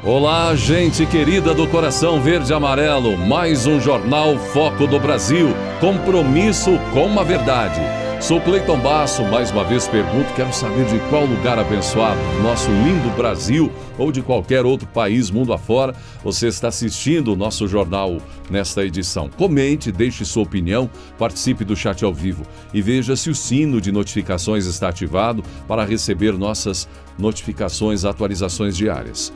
Olá, gente querida do coração verde e amarelo, mais um Jornal Foco do Brasil, compromisso com a verdade. Sou Cleiton Basso, mais uma vez pergunto, quero saber de qual lugar abençoado, nosso lindo Brasil ou de qualquer outro país, mundo afora, você está assistindo o nosso jornal nesta edição. Comente, deixe sua opinião, participe do chat ao vivo e veja se o sino de notificações está ativado para receber nossas notificações, atualizações diárias.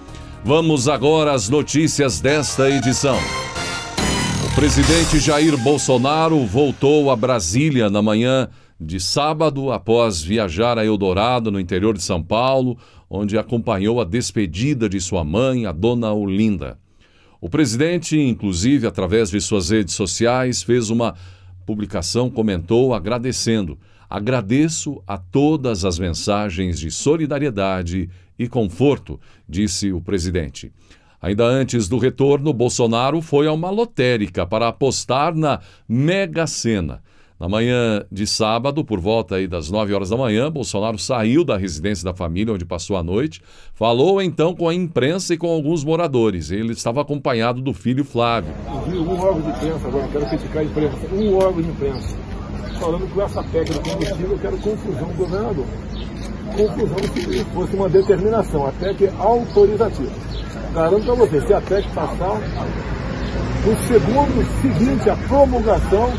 Vamos agora às notícias desta edição. O presidente Jair Bolsonaro voltou a Brasília na manhã de sábado, após viajar a Eldorado, no interior de São Paulo, onde acompanhou a despedida de sua mãe, a dona Olinda. O presidente, inclusive, através de suas redes sociais, fez uma publicação, comentou agradecendo. Agradeço a todas as mensagens de solidariedade e conforto, disse o presidente. Ainda antes do retorno, Bolsonaro foi a uma lotérica para apostar na Mega Sena. Na manhã de sábado, por volta aí das 9 horas da manhã, Bolsonaro saiu da residência da família onde passou a noite, falou então com a imprensa e com alguns moradores. Ele estava acompanhado do filho Flávio. Eu vi um órgão de imprensa, agora quero criticar a imprensa, um órgão de imprensa, falando que essa PEC do combustível eu quero confusão do governador. Confusão se fosse uma determinação, a PEC é autoritativa. Garanto para vocês, se a PEC passar, no segundo seguinte à promulgação,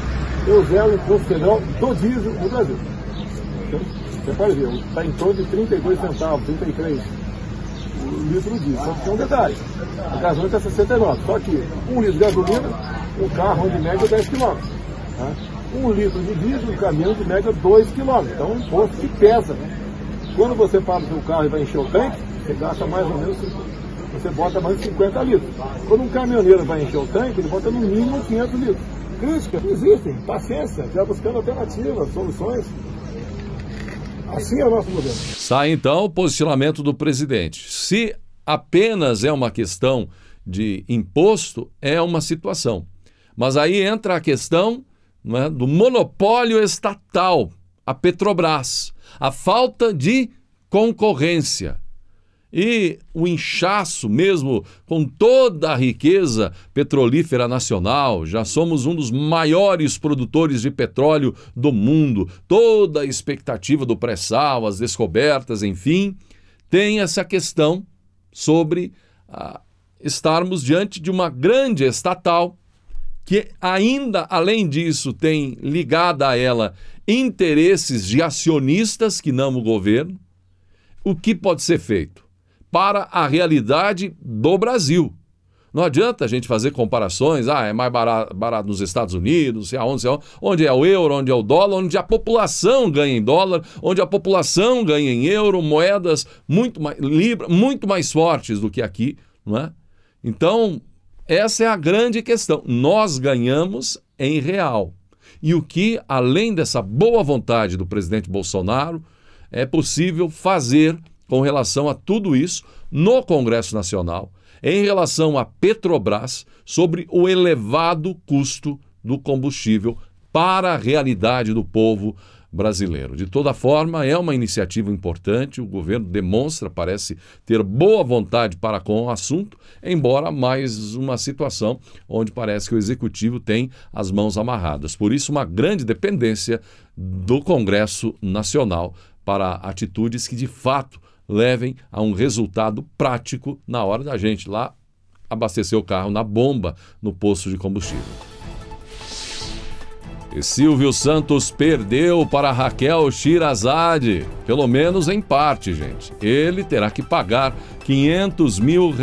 eu zero o imposto federal do diesel no Brasil. Então, você pode ver, está em torno de 32 centavos, 33 o litro de diesel. Só que tem um detalhe, a gasolina está 69, só que 1 litro de gasolina, um carro de média 10 km. Tá? 1 litro de diesel, um caminhão de média 2 km. Então é um imposto que pesa. Quando você para o seu carro e vai encher o tanque, você gasta mais ou menos, você bota mais de 50 litros. Quando um caminhoneiro vai encher o tanque, ele bota no mínimo 500 litros. Críticas existem, paciência, já buscando alternativas, soluções. Assim é o nosso governo. Está então o posicionamento do presidente. Se apenas é uma questão de imposto, é uma situação. Mas aí entra a questão, não é, do monopólio estatal, a Petrobras, a falta de concorrência. E o inchaço mesmo, com toda a riqueza petrolífera nacional, já somos um dos maiores produtores de petróleo do mundo, toda a expectativa do pré-sal, as descobertas, enfim, tem essa questão sobre estarmos diante de uma grande estatal que ainda, além disso, tem ligada a ela interesses de acionistas que não o governo. O que pode ser feito para a realidade do Brasil? Não adianta a gente fazer comparações, é mais barato nos Estados Unidos, onde é o euro, onde é o dólar, onde a população ganha em dólar, onde a população ganha em euro, moedas muito mais fortes do que aqui, não é? Então, essa é a grande questão. Nós ganhamos em real. E o que, além dessa boa vontade do presidente Bolsonaro, é possível fazer com relação a tudo isso no Congresso Nacional, em relação à Petrobras, sobre o elevado custo do combustível para a realidade do povo brasileiro. De toda forma, é uma iniciativa importante, o governo demonstra, parece ter boa vontade para com o assunto, embora mais uma situação onde parece que o Executivo tem as mãos amarradas. Por isso, uma grande dependência do Congresso Nacional para atitudes que, de fato, levem a um resultado prático na hora da gente lá abastecer o carro na bomba, no posto de combustível. E Silvio Santos perdeu para Raquel Sherazade, pelo menos em parte, gente. Ele terá que pagar R$500 mil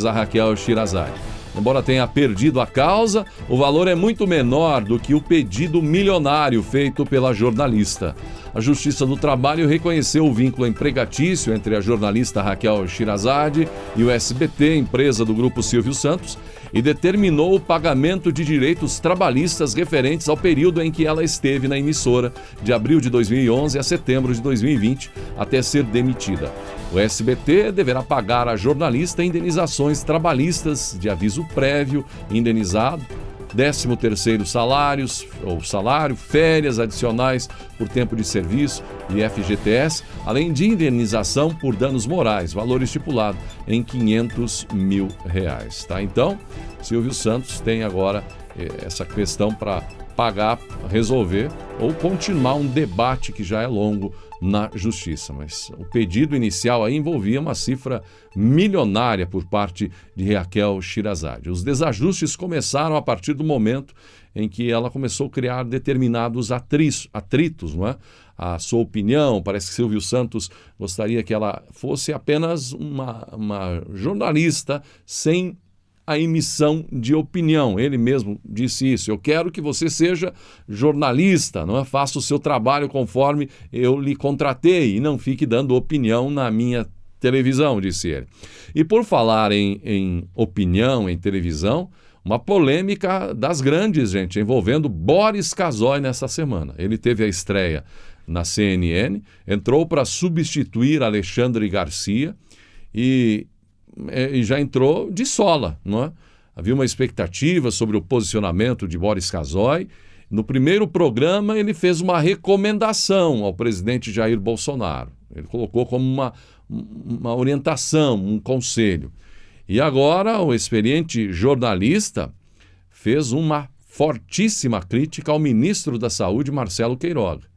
a Raquel Sherazade. Embora tenha perdido a causa, o valor é muito menor do que o pedido milionário feito pela jornalista. A Justiça do Trabalho reconheceu o vínculo empregatício entre a jornalista Raquel Sherazade e o SBT, empresa do grupo Silvio Santos, e determinou o pagamento de direitos trabalhistas referentes ao período em que ela esteve na emissora, de abril de 2011 a setembro de 2020, até ser demitida. O SBT deverá pagar à jornalista indenizações trabalhistas de aviso prévio, indenizado, 13º salários, ou salário, férias adicionais por tempo de serviço e FGTS, além de indenização por danos morais, valor estipulado em R$500 mil. Tá? Então, Silvio Santos tem agora essa questão para pagar, resolver ou continuar um debate que já é longo na Justiça. Mas o pedido inicial aí envolvia uma cifra milionária por parte de Raquel Sherazade. Os desajustes começaram a partir do momento em que ela começou a criar determinados atritos, não é? A sua opinião, parece que Silvio Santos gostaria que ela fosse apenas uma jornalista sem a emissão de opinião. Ele mesmo disse isso. Eu quero que você seja jornalista, não é? Faça o seu trabalho conforme eu lhe contratei e não fique dando opinião na minha televisão, disse ele. E por falar em opinião, em televisão, uma polêmica das grandes, gente, envolvendo Boris Casoy nessa semana. Ele teve a estreia na CNN, entrou para substituir Alexandre Garcia e já entrou de sola, não é? Havia uma expectativa sobre o posicionamento de Boris Casoy. No primeiro programa, ele fez uma recomendação ao presidente Jair Bolsonaro. Ele colocou como uma orientação, um conselho. E agora, o experiente jornalista fez uma fortíssima crítica ao ministro da Saúde, Marcelo Queiroga.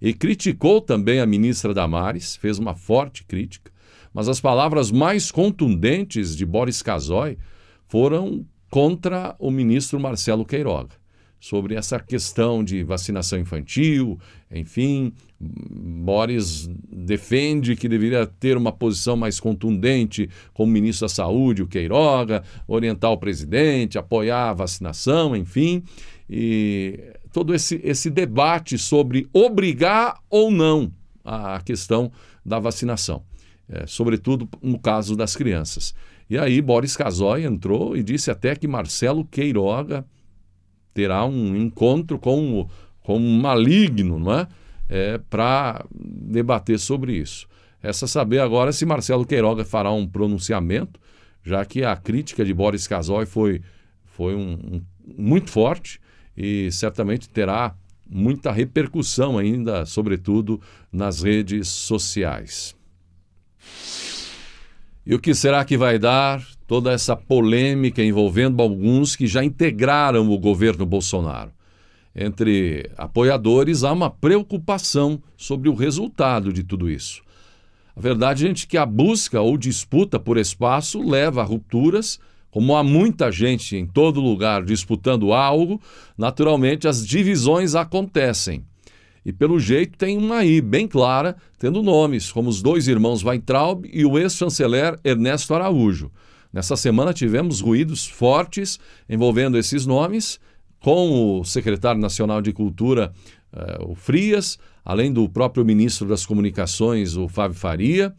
E criticou também a ministra Damares, fez uma forte crítica. Mas as palavras mais contundentes de Boris Casoy foram contra o ministro Marcelo Queiroga, sobre essa questão de vacinação infantil, enfim. Boris defende que deveria ter uma posição mais contundente como ministro da Saúde, o Queiroga, orientar o presidente, apoiar a vacinação, enfim. E todo esse debate sobre obrigar ou não a questão da vacinação. Sobretudo no caso das crianças. E aí Boris Casoy entrou e disse até que Marcelo Queiroga terá um encontro com um maligno, não é? Para debater sobre isso. Resta saber agora se Marcelo Queiroga fará um pronunciamento, já que a crítica de Boris Casoy foi muito forte e certamente terá muita repercussão ainda, sobretudo nas redes sociais. E o que será que vai dar toda essa polêmica envolvendo alguns que já integraram o governo Bolsonaro? Entre apoiadores há uma preocupação sobre o resultado de tudo isso. A verdade, gente, é que a busca ou disputa por espaço leva a rupturas. Como há muita gente em todo lugar disputando algo, naturalmente as divisões acontecem. E pelo jeito tem uma aí, bem clara, tendo nomes como os dois irmãos Weintraub e o ex-chanceler Ernesto Araújo. Nessa semana tivemos ruídos fortes envolvendo esses nomes, com o secretário nacional de Cultura, o Frias, além do próprio ministro das Comunicações, o Fábio Faria.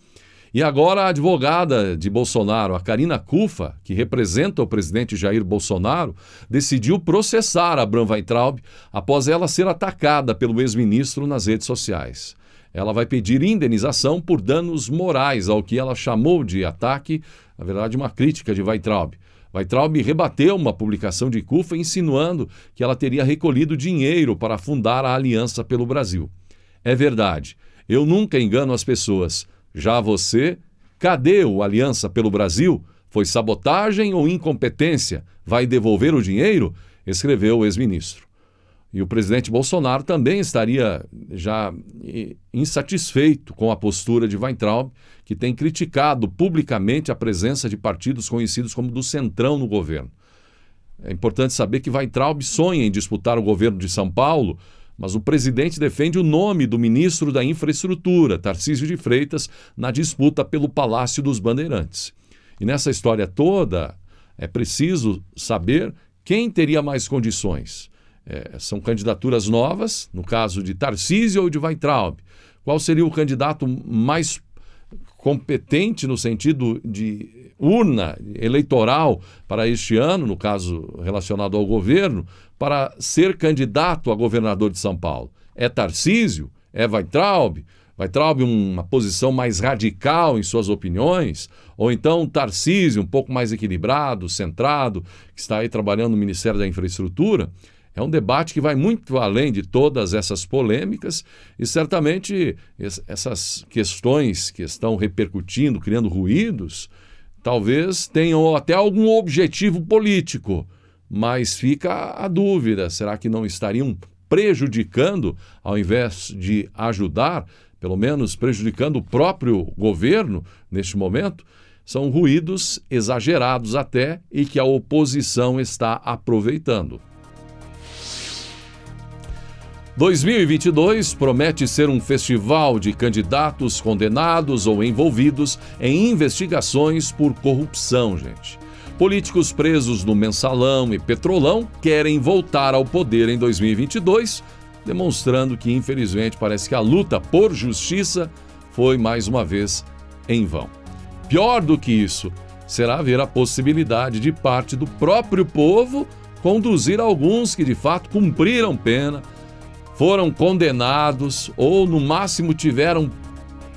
E agora a advogada de Bolsonaro, a Karina Cufa, que representa o presidente Jair Bolsonaro, decidiu processar a Abraham Weintraub após ela ser atacada pelo ex-ministro nas redes sociais. Ela vai pedir indenização por danos morais ao que ela chamou de ataque, na verdade uma crítica de Weintraub. Weintraub rebateu uma publicação de Cufa insinuando que ela teria recolhido dinheiro para fundar a Aliança pelo Brasil. É verdade, eu nunca engano as pessoas. Já você, cadê o Aliança pelo Brasil? Foi sabotagem ou incompetência? Vai devolver o dinheiro? Escreveu o ex-ministro. E o presidente Bolsonaro também estaria já insatisfeito com a postura de Weintraub, que tem criticado publicamente a presença de partidos conhecidos como do Centrão no governo. É importante saber que Weintraub sonha em disputar o governo de São Paulo, mas o presidente defende o nome do ministro da Infraestrutura, Tarcísio de Freitas, na disputa pelo Palácio dos Bandeirantes. E nessa história toda, é preciso saber quem teria mais condições. São candidaturas novas, no caso de Tarcísio ou de Weintraub. Qual seria o candidato mais competente no sentido de urna eleitoral para este ano, no caso relacionado ao governo, para ser candidato a governador de São Paulo? É Tarcísio? É Weintraub? Weintraub uma posição mais radical em suas opiniões? Ou então Tarcísio um pouco mais equilibrado, centrado, que está aí trabalhando no Ministério da Infraestrutura? É um debate que vai muito além de todas essas polêmicas e certamente essas questões que estão repercutindo, criando ruídos, talvez tenham até algum objetivo político, mas fica a dúvida, será que não estariam prejudicando, ao invés de ajudar, pelo menos prejudicando o próprio governo neste momento? São ruídos exagerados até e que a oposição está aproveitando. 2022 promete ser um festival de candidatos condenados ou envolvidos em investigações por corrupção, gente. Políticos presos no Mensalão e Petrolão querem voltar ao poder em 2022, demonstrando que, infelizmente, parece que a luta por justiça foi, mais uma vez, em vão. Pior do que isso, será ver a possibilidade de parte do próprio povo conduzir alguns que, de fato, cumpriram pena, foram condenados ou, no máximo, tiveram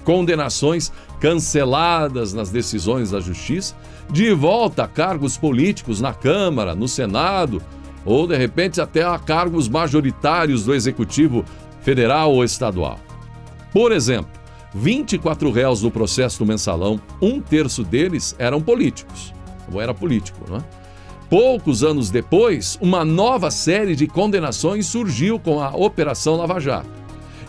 condenações canceladas nas decisões da Justiça, de volta a cargos políticos na Câmara, no Senado, ou, de repente, até a cargos majoritários do Executivo Federal ou Estadual. Por exemplo, 24 réus no processo do Mensalão, 1/3 deles eram políticos, ou era político, não é? Poucos anos depois, uma nova série de condenações surgiu com a Operação Lava Jato.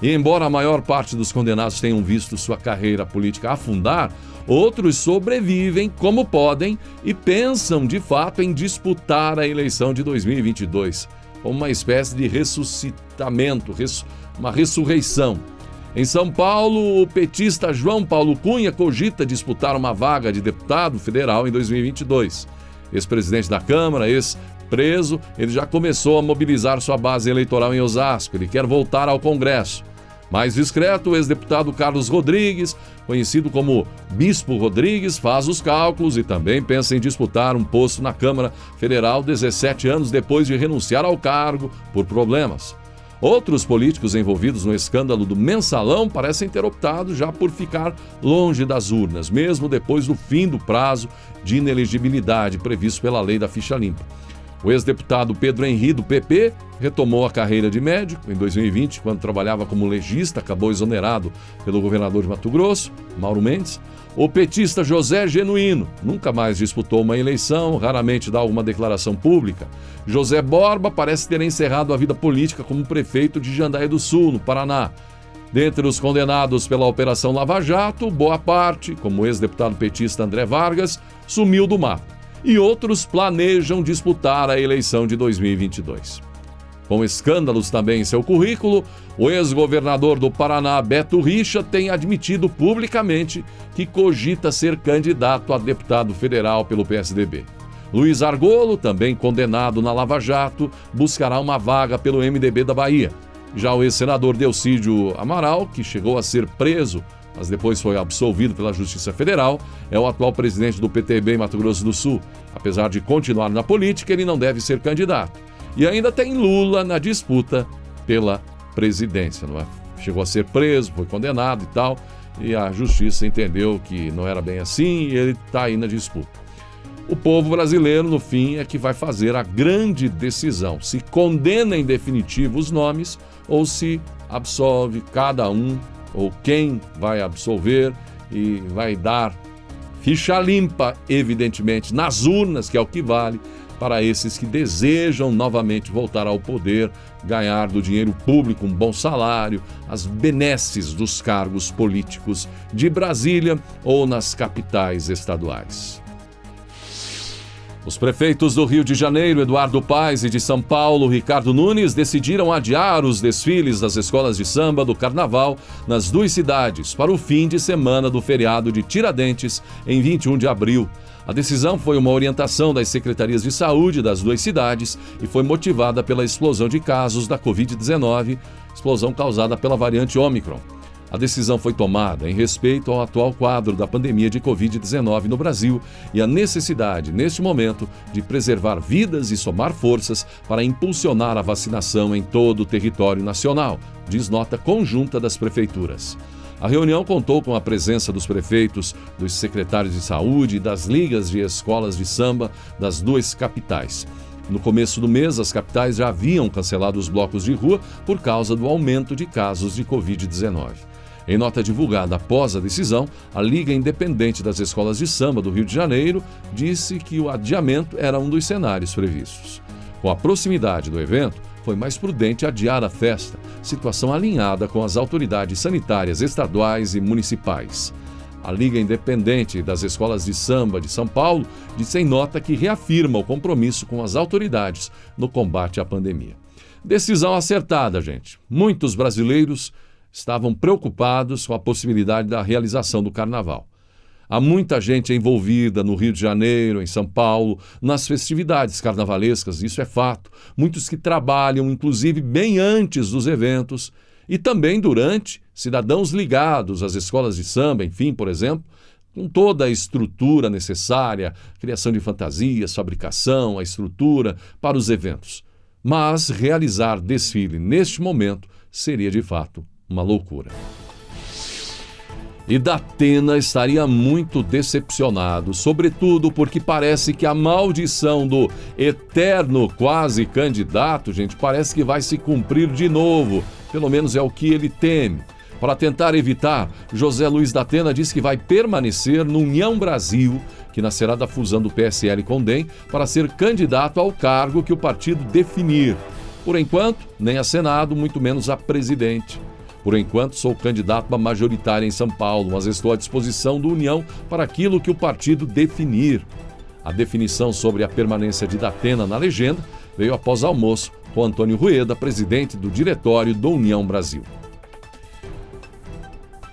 E embora a maior parte dos condenados tenham visto sua carreira política afundar, outros sobrevivem como podem e pensam de fato em disputar a eleição de 2022, como uma espécie de ressuscitamento, uma ressurreição. Em São Paulo, o petista João Paulo Cunha cogita disputar uma vaga de deputado federal em 2022. Ex-presidente da Câmara, ex-preso, ele já começou a mobilizar sua base eleitoral em Osasco. Ele quer voltar ao Congresso. Mais discreto, o ex-deputado Carlos Rodrigues, conhecido como Bispo Rodrigues, faz os cálculos e também pensa em disputar um posto na Câmara Federal 17 anos depois de renunciar ao cargo por problemas. Outros políticos envolvidos no escândalo do Mensalão parecem ter optado já por ficar longe das urnas, mesmo depois do fim do prazo de inelegibilidade previsto pela lei da ficha limpa. O ex-deputado Pedro Henrique, do PP, retomou a carreira de médico. Em 2020, quando trabalhava como legista, acabou exonerado pelo governador de Mato Grosso, Mauro Mendes. O petista José Genuíno nunca mais disputou uma eleição, raramente dá alguma declaração pública. José Borba parece ter encerrado a vida política como prefeito de Jandaia do Sul, no Paraná. Dentre os condenados pela Operação Lava Jato, boa parte, como o ex-deputado petista André Vargas, sumiu do mapa. E outros planejam disputar a eleição de 2022. Com escândalos também em seu currículo, o ex-governador do Paraná, Beto Richa, tem admitido publicamente que cogita ser candidato a deputado federal pelo PSDB. Luiz Argolo, também condenado na Lava Jato, buscará uma vaga pelo MDB da Bahia. Já o ex-senador Delcídio Amaral, que chegou a ser preso, mas depois foi absolvido pela Justiça Federal, é o atual presidente do PTB em Mato Grosso do Sul. Apesar de continuar na política, ele não deve ser candidato. E ainda tem Lula na disputa pela presidência, não é? Chegou a ser preso, foi condenado e tal, e a Justiça entendeu que não era bem assim e ele está aí na disputa. O povo brasileiro, no fim, é que vai fazer a grande decisão, se condena em definitivo os nomes ou se absolve cada um, ou quem vai absolver e vai dar ficha limpa, evidentemente, nas urnas, que é o que vale, para esses que desejam novamente voltar ao poder, ganhar do dinheiro público um bom salário, as benesses dos cargos políticos de Brasília ou nas capitais estaduais. Os prefeitos do Rio de Janeiro, Eduardo Paes, e de São Paulo, Ricardo Nunes, decidiram adiar os desfiles das escolas de samba do Carnaval nas duas cidades para o fim de semana do feriado de Tiradentes, em 21 de abril. A decisão foi uma orientação das secretarias de saúde das duas cidades e foi motivada pela explosão de casos da Covid-19, explosão causada pela variante Ômicron. A decisão foi tomada em respeito ao atual quadro da pandemia de Covid-19 no Brasil e a necessidade, neste momento, de preservar vidas e somar forças para impulsionar a vacinação em todo o território nacional, diz nota conjunta das prefeituras. A reunião contou com a presença dos prefeitos, dos secretários de saúde e das ligas de escolas de samba das duas capitais. No começo do mês, as capitais já haviam cancelado os blocos de rua por causa do aumento de casos de Covid-19. Em nota divulgada após a decisão, a Liga Independente das Escolas de Samba do Rio de Janeiro disse que o adiamento era um dos cenários previstos. Com a proximidade do evento, foi mais prudente adiar a festa, situação alinhada com as autoridades sanitárias estaduais e municipais. A Liga Independente das Escolas de Samba de São Paulo disse em nota que reafirma o compromisso com as autoridades no combate à pandemia. Decisão acertada, gente. Muitos brasileiros estavam preocupados com a possibilidade da realização do carnaval. Há muita gente envolvida no Rio de Janeiro, em São Paulo, nas festividades carnavalescas, isso é fato. Muitos que trabalham, inclusive, bem antes dos eventos e também durante, cidadãos ligados às escolas de samba, enfim, por exemplo, com toda a estrutura necessária, criação de fantasias, fabricação, a estrutura para os eventos. Mas realizar desfile neste momento seria, de fato, uma loucura. E Datena estaria muito decepcionado, sobretudo porque parece que a maldição do eterno quase candidato, gente, parece que vai se cumprir de novo. Pelo menos é o que ele teme. Para tentar evitar, José Luiz Datena diz que vai permanecer no União Brasil, que nascerá da fusão do PSL com o DEM, para ser candidato ao cargo que o partido definir. Por enquanto, nem a Senado, muito menos a presidente. Por enquanto, sou candidato a majoritária em São Paulo, mas estou à disposição do União para aquilo que o partido definir. A definição sobre a permanência de Datena na legenda veio após almoço com Antônio Rueda, presidente do diretório do União Brasil.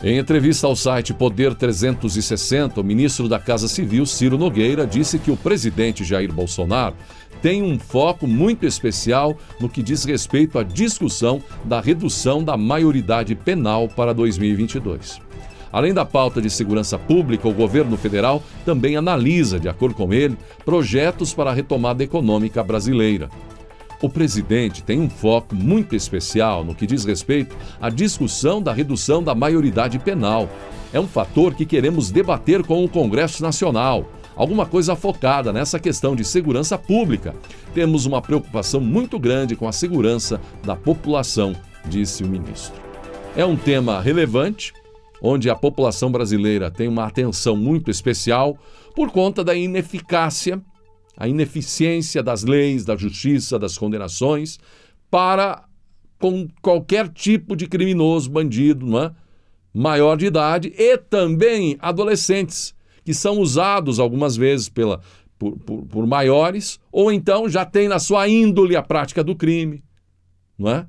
Em entrevista ao site Poder 360, o ministro da Casa Civil, Ciro Nogueira, disse que o presidente Jair Bolsonaro tem um foco muito especial no que diz respeito à discussão da redução da maioridade penal para 2022. Além da pauta de segurança pública, o governo federal também analisa, de acordo com ele, projetos para a retomada econômica brasileira. O presidente tem um foco muito especial no que diz respeito à discussão da redução da maioridade penal. É um fator que queremos debater com o Congresso Nacional. Alguma coisa focada nessa questão de segurança pública. Temos uma preocupação muito grande com a segurança da população, disse o ministro. É um tema relevante, onde a população brasileira tem uma atenção muito especial por conta da ineficácia, a ineficiência das leis, da justiça, das condenações para com qualquer tipo de criminoso, bandido, não é? Maior de idade e também adolescentes, que são usados algumas vezes por maiores, ou então já tem na sua índole a prática do crime, não é?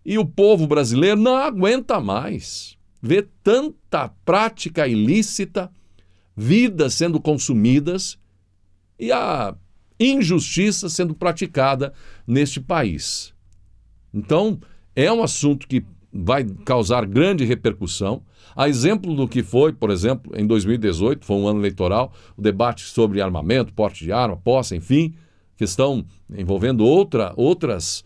E o povo brasileiro não aguenta mais ver tanta prática ilícita, vidas sendo consumidas e a injustiça sendo praticada neste país. Então, é um assunto que vai causar grande repercussão. A exemplo do que foi, por exemplo, em 2018, foi um ano eleitoral, o debate sobre armamento, porte de arma, posse, enfim, questão envolvendo outras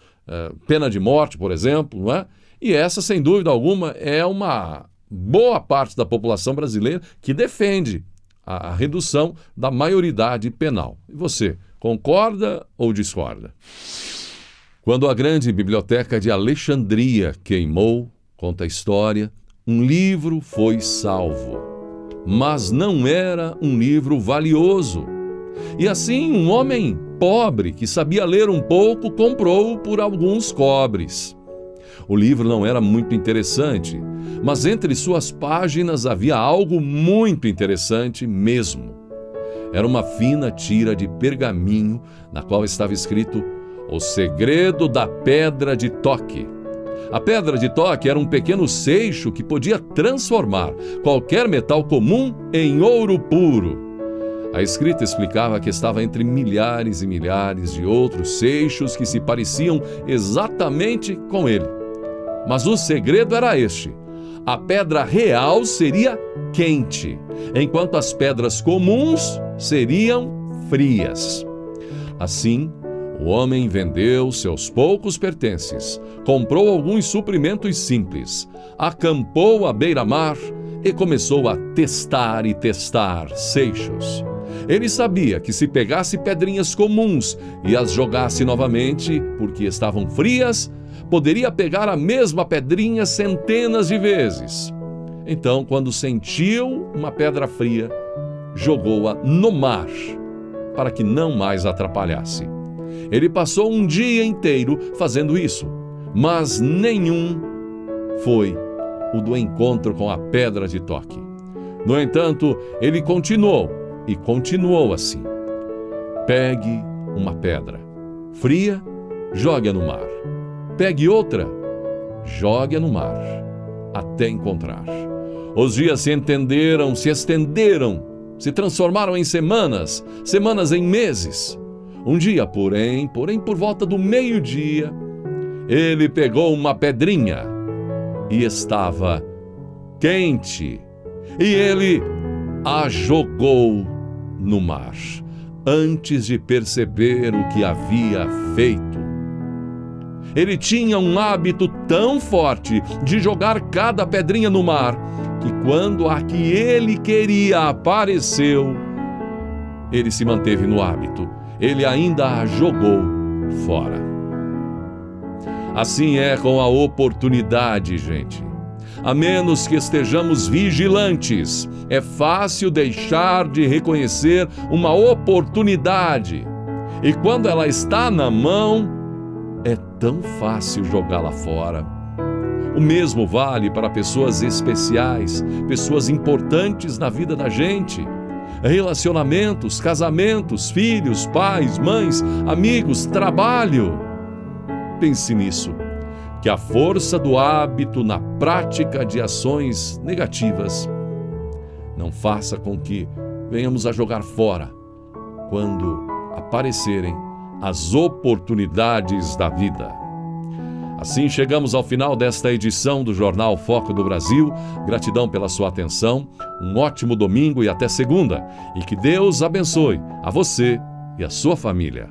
pena de morte, por exemplo, não é? E essa, sem dúvida alguma, é uma boa parte da população brasileira que defende a redução da maioridade penal. E você, concorda ou discorda? Quando a grande biblioteca de Alexandria queimou, conta a história, um livro foi salvo. Mas não era um livro valioso. E assim, um homem pobre que sabia ler um pouco comprou-o por alguns cobres. O livro não era muito interessante, mas entre suas páginas havia algo muito interessante mesmo. Era uma fina tira de pergaminho na qual estava escrito O Segredo da Pedra de Toque. A pedra de toque era um pequeno seixo que podia transformar qualquer metal comum em ouro puro. A escrita explicava que estava entre milhares e milhares de outros seixos que se pareciam exatamente com ele. Mas o segredo era este: a pedra real seria quente, enquanto as pedras comuns seriam frias. Assim, O homem vendeu seus poucos pertences, comprou alguns suprimentos simples, acampou à beira-mar e começou a testar e testar seixos. Ele sabia que se pegasse pedrinhas comuns e as jogasse novamente, porque estavam frias, poderia pegar a mesma pedrinha centenas de vezes. Então, quando sentiu uma pedra fria, jogou-a no mar, para que não mais atrapalhasse. Ele passou um dia inteiro fazendo isso, mas nenhum foi o do encontro com a pedra de toque. No entanto, ele continuou e continuou assim. Pegue uma pedra fria, jogue-a no mar. Pegue outra, jogue-a no mar, até encontrar. Os dias se estenderam, se transformaram em semanas, semanas em meses. Um dia, porém, por volta do meio-dia, ele pegou uma pedrinha e estava quente, e ele a jogou no mar, antes de perceber o que havia feito. Ele tinha um hábito tão forte de jogar cada pedrinha no mar, que quando a que ele queria apareceu, ele se manteve no hábito. Ele ainda a jogou fora. Assim é com a oportunidade, gente. A menos que estejamos vigilantes, é fácil deixar de reconhecer uma oportunidade. E quando ela está na mão, é tão fácil jogá-la fora. O mesmo vale para pessoas especiais, pessoas importantes na vida da gente. Relacionamentos, casamentos, filhos, pais, mães, amigos, trabalho. Pense nisso, que a força do hábito na prática de ações negativas não faça com que venhamos a jogar fora quando aparecerem as oportunidades da vida. Assim chegamos ao final desta edição do Jornal Foco do Brasil. Gratidão pela sua atenção, um ótimo domingo e até segunda. E que Deus abençoe a você e a sua família.